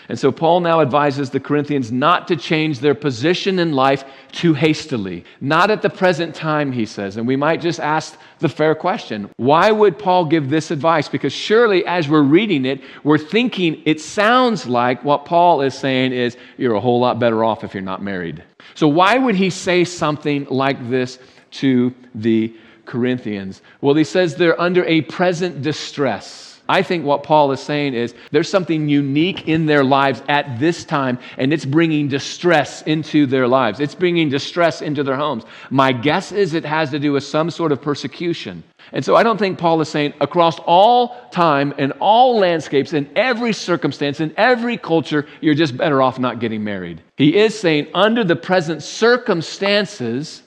And so Paul now advises the Corinthians not to change their position in life too hastily. Not at the present time, he says. And we might just ask the fair question, why would Paul give this advice? Because surely as we're reading it, we're thinking it sounds like what Paul is saying is you're a whole lot better off if you're not married. So why would he say something like this to the Corinthians? Well, he says they're under a present distress. I think what Paul is saying is there's something unique in their lives at this time, and it's bringing distress into their lives. It's bringing distress into their homes. My guess is it has to do with some sort of persecution. And so I don't think Paul is saying across all time and all landscapes, in every circumstance, in every culture, you're just better off not getting married. He is saying under the present circumstances,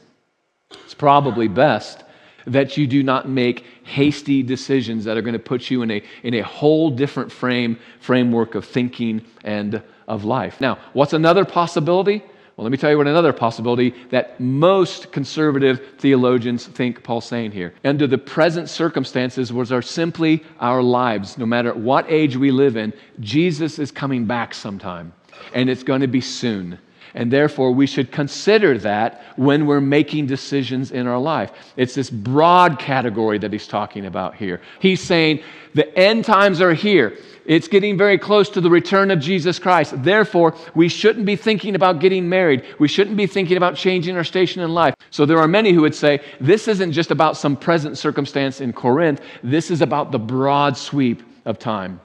it's probably best that you do not make hasty decisions that are going to put you in a whole different framework of thinking and of life. Now, what's another possibility? Well, let me tell you what another possibility that most conservative theologians think Paul's saying here. Under the present circumstances, which are simply our lives, no matter what age we live in, Jesus is coming back sometime, and it's going to be soon. And therefore, we should consider that when we're making decisions in our life. It's this broad category that he's talking about here. He's saying the end times are here. It's getting very close to the return of Jesus Christ. Therefore, we shouldn't be thinking about getting married. We shouldn't be thinking about changing our station in life. So there are many who would say, this isn't just about some present circumstance in Corinth. This is about the broad sweep of time.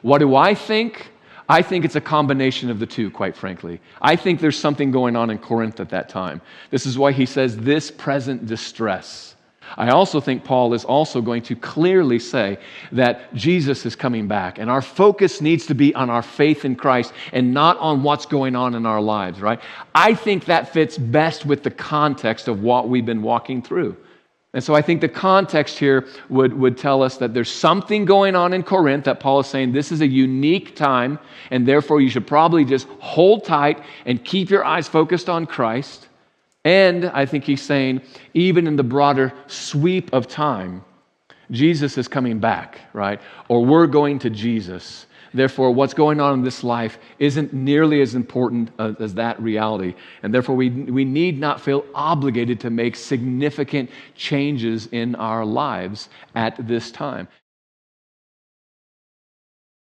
What do I think? I think it's a combination of the two, quite frankly. I think there's something going on in Corinth at that time. This is why he says this present distress. I also think Paul is also going to clearly say that Jesus is coming back, and our focus needs to be on our faith in Christ and not on what's going on in our lives, right? I think that fits best with the context of what we've been walking through. And so I think the context here would tell us that there's something going on in Corinth that Paul is saying this is a unique time, and therefore you should probably just hold tight and keep your eyes focused on Christ. And I think he's saying even in the broader sweep of time, Jesus is coming back, right? Or we're going to Jesus. Therefore, what's going on in this life isn't nearly as important as that reality. And therefore, we need not feel obligated to make significant changes in our lives at this time.